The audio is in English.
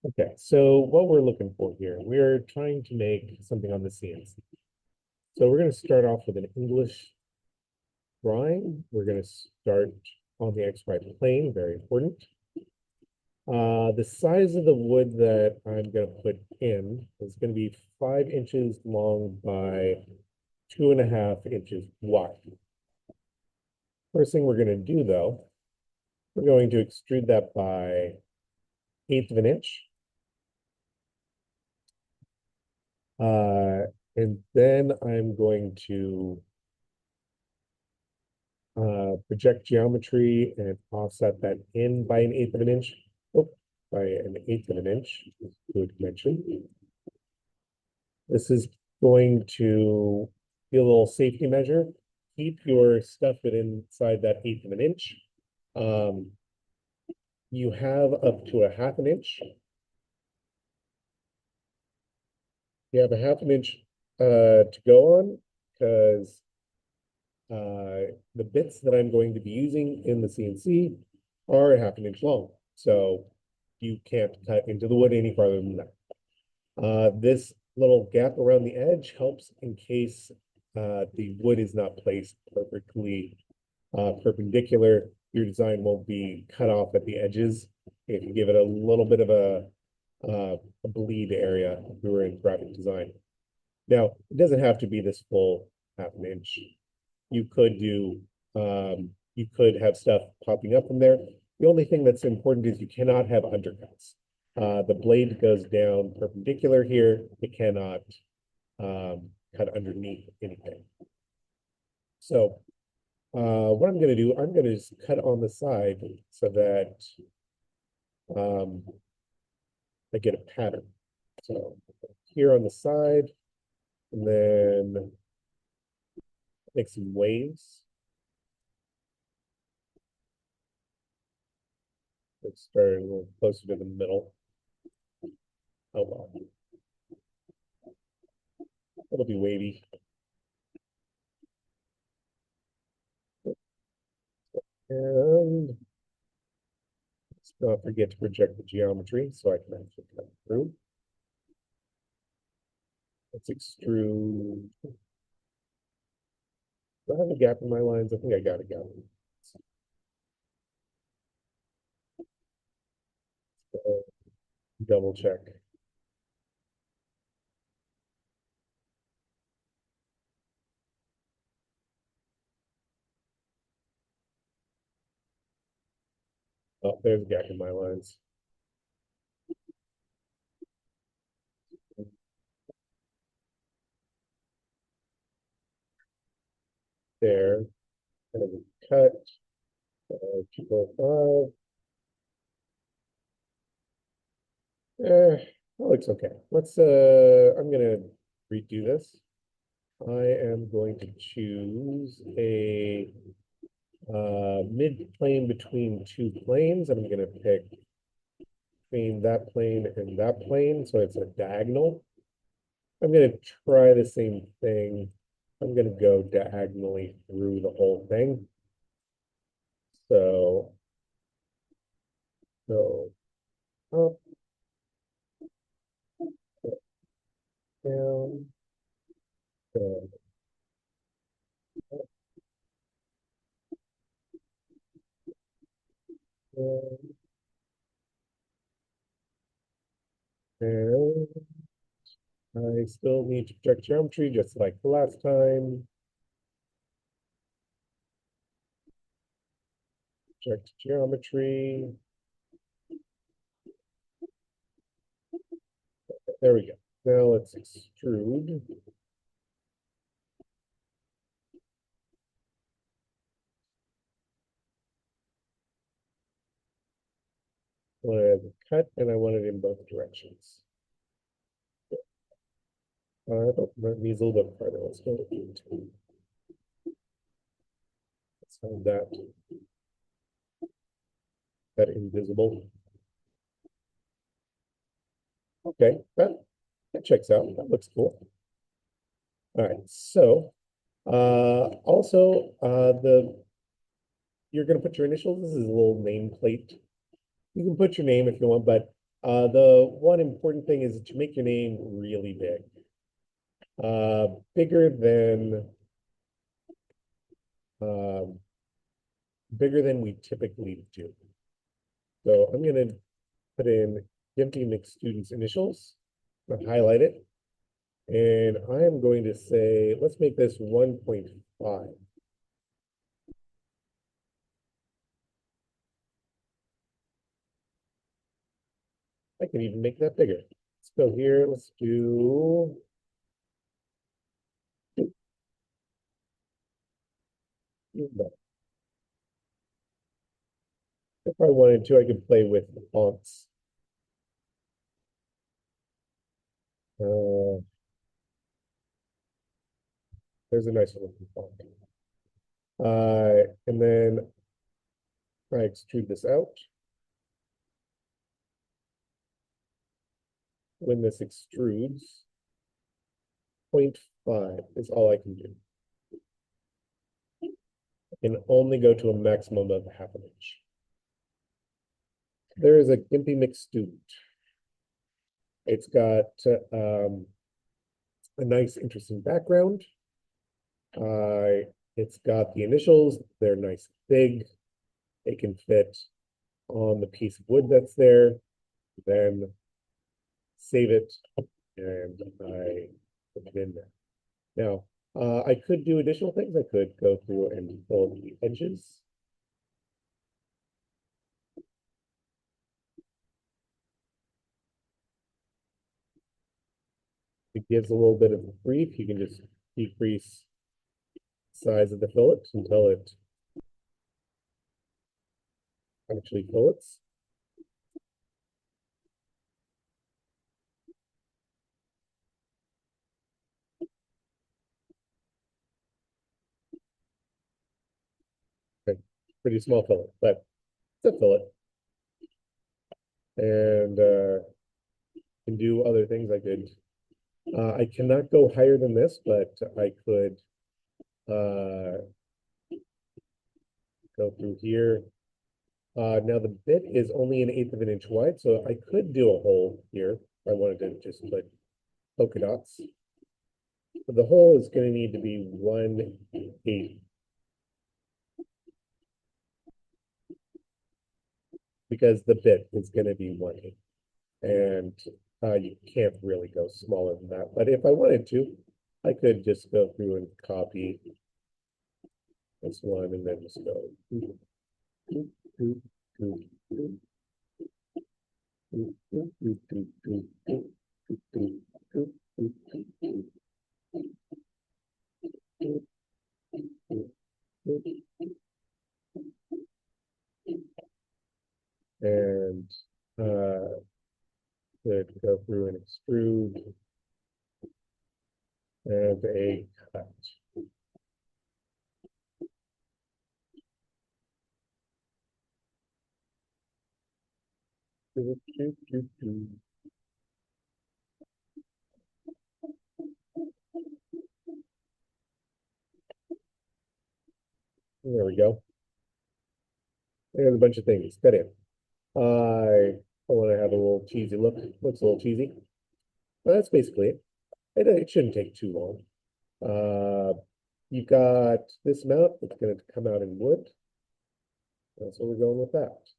Okay, so what we're looking for here, we're trying to make something on the CNC. So we're going to start off with an English drawing. We're going to start on the XY plane, very important. The size of the wood that I'm going to put in is going to be 5 inches long by 2.5 inches wide. First thing we're going to do though, we're going to extrude that by 1/8 of an inch. And then I'm going to project geometry and offset that in by 1/8 of an inch. Oh, by 1/8 of an inch, good mention. This is going to be a little safety measure. Keep your stuff inside that 1/8 of an inch. You have up to 1/2 an inch. You have 1/2 an inch to go on because the bits that I'm going to be using in the CNC are 1/2 an inch long. So you can't cut into the wood any farther than that. This little gap around the edge helps in case the wood is not placed perfectly perpendicular. Your design won't be cut off at the edges if you give it a little bit of a bleed area if we were in graphic design. Now, it doesn't have to be this full 1/2 an inch. You could do, you could have stuff popping up from there. The only thing that's important is you cannot have undercuts. The blade goes down perpendicular here. It cannot cut underneath anything. So what I'm going to do, I'm going to just cut on the side so that I get a pattern. So here on the side, and then make some waves. Let's start a little closer to the middle. Oh well. It'll be wavy. And let's not forget to project the geometry so I can actually cut through. Let's extrude. Do I have a gap in my lines? I think I got a gap. Double check. Oh, there's a gap in my lines. There. Kind of a cut. 2.5. That looks okay. Let's I'm gonna redo this. I am going to choose a mid plane between two planes. I'm gonna pick between that plane and that plane, so it's a diagonal. I'm gonna try the same thing. I'm gonna go diagonally through the whole thing. So go up, down, down, up, down, and I still need to project geometry just like the last time. Project geometry. There we go. Now let's extrude. I want it as a cut and I want it in both directions. I thought that needs a little bit farther. Let's go to 8. Let's have that invisible. Okay, that checks out. That looks cool. All right, so also you're gonna put your initials. This is a little nameplate. You can put your name if you want, but The one important thing is to make your name really big. Bigger than um, bigger than we typically do. So I'm going to put in Gimpy Mixed Students initials, I'll highlight it, and I am going to say, let's make this 1.5. I can even make that bigger. Let's go here, let's do that. If I wanted to, I could play with the fonts. Uh, there's a nice looking font. And then I extrude this out. When this extrudes, 0.5 is all I can do. I can only go to a maximum of ½ inch. There is a Gimpy Mixed student. It's got a nice, interesting background. It's got the initials. They're nice, big. They can fit on the piece of wood that's there. Then save it, and I put it in there. Now, I could do additional things. I could go through and fill in the edges. It gives a little bit of brief. You can just decrease the size of the fillet until it actually fillets. Okay. Pretty small fillet, but it's a fillet. And can do other things. I cannot go higher than this, but I could go through here. Now the bit is only 1/8 of an inch wide, so I could do a hole here if I wanted to just put polka dots. But the hole is going to need to be 1/8 because the bit is going to be 1/8, and you can't really go smaller than that. But if I wanted to, I could just go through and copy this one and then just go. And could go through and extrude and a cut. There we go. There's a bunch of things. Got it. I want to have a little cheesy look. Looks a little cheesy. But that's basically it. It shouldn't take too long. You've got this mount. It's going to come out in wood. That's what we're going with that.